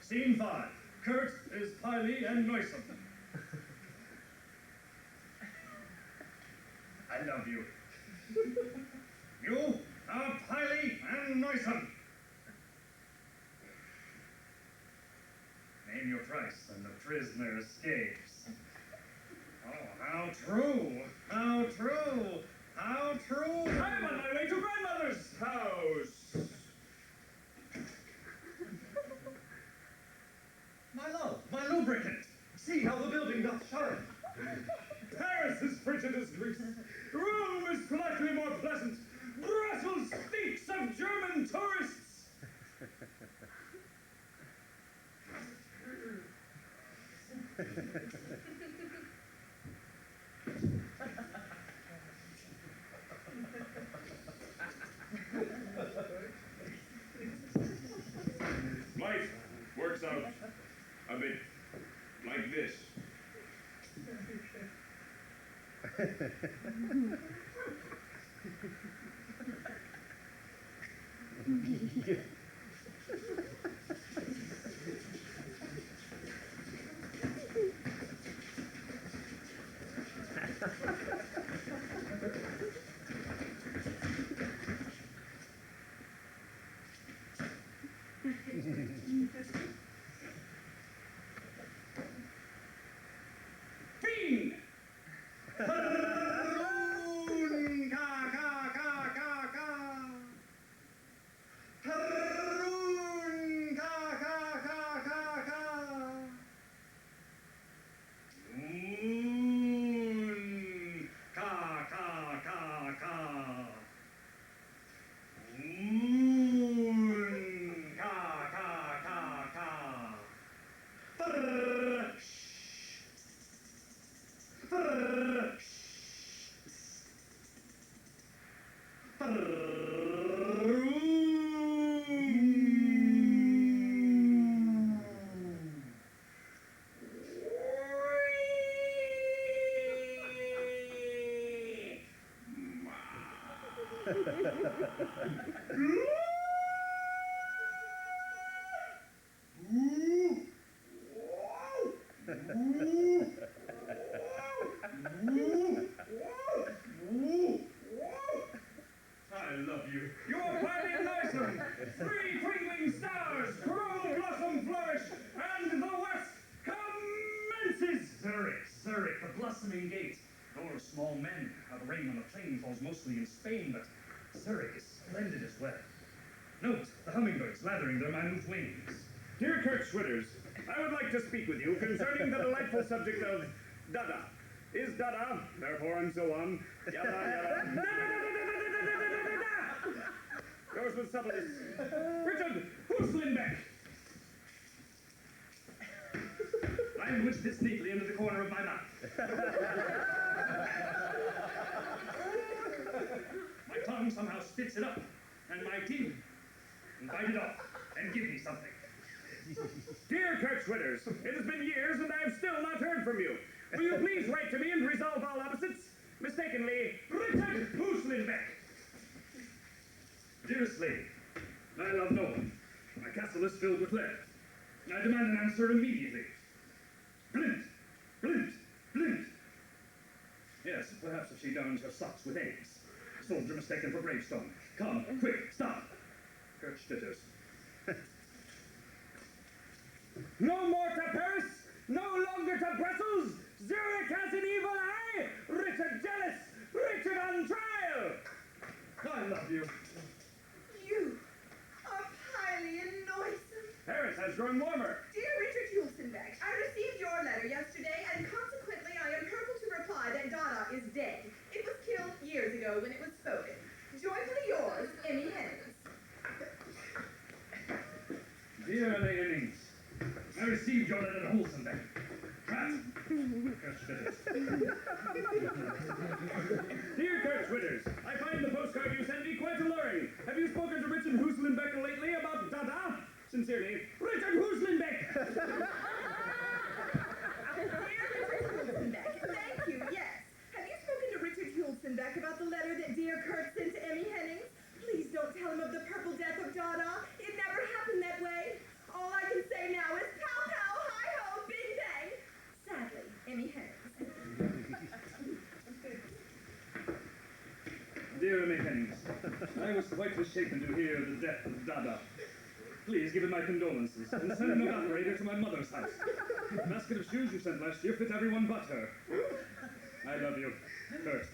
Scene 5. Kurt is pily and noisome. I love you. You are pily and noisome. Name your price and the prisoner escapes. Oh, how true! How true! How true! I'm on my way to grandmother's house! My lubricant! See how the building doth shine! Paris is frigid as Greece. Rome is politely more pleasant. Brussels speaks of German tourists. Life works out a bit like this. Fiend! Haroon! Ka, ka, ka, ka, ka! Haroon! Ka, ka, ka, ka, ka! Moon! Ka, ka, ka, ka! Moon! Ka, ka, ka, ka! Brrr! Brrr! I love you. You're pily and noisome. Three twinkling stars, coral blossom flourish, and the west commences. Zurich, the blossoming gate. Door of small men. How the rain on the plain falls mostly in Spain, but Zurich is splendid as well. Note the hummingbirds lathering their minute wings. Dear Kurt Schwitters, I would like to speak with you concerning the delightful subject of DADA. Is DADA, therefore, and so on. Yada, yada. Yours with subtlety. Richard Huslinbeck. Language fits neatly into the corner of my mouth. My tongue somehow spits it up, and my teeth bite it off and give me something. Dear Kurt Schwitters, it has been years and I have still not heard from you. Will you please write to me and resolve all opposites? Mistakenly, Richard Huslinbeck. Dearest lady, I love no one. My castle is filled with lead. I demand an answer immediately. Blint! Blint! Blint! Yes, perhaps if she downs her socks with eggs. Soldier mistaken for gravestone. Come, quick, stop! Kurt Schwitters. No more to Paris, no longer to Brussels. Zurich has an evil eye. Richard jealous, Richard on trial. I love you. You are pily and noisome. Paris has grown warmer. Dear Richard Hulsenbeck, I received your letter yesterday, and consequently I am purple to reply that DADA is dead. It was killed years ago when it was spoken. Joyfully yours, Emmy Hennings. Dear Emmy Hennings, I received your letter to Hulsenbeck. Rat! Kurt Schwitters. Dear Kurt Schwitters, I find the postcard you sent me quite alluring. Have you spoken to Richard Huslinbeck lately about DADA? Sincerely, Richard Huslinbeck. Dear Richard Hulsenbeck, thank you, yes. Have you spoken to Richard Hulsenbeck about the letter that dear Kurt sent to Emmy Hennings? Please don't tell him of the purple death of DADA. It never happened that way. All I can say now is was quite misshapen to hear the death of DADA. Please give him my condolences and send an evaporator to my mother's house. The basket of shoes you sent last year fit everyone but her. I love you, Kurt.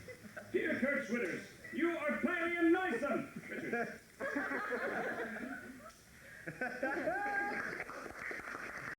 Dear Kurt Schwitters, you are planning a nice one. Richard.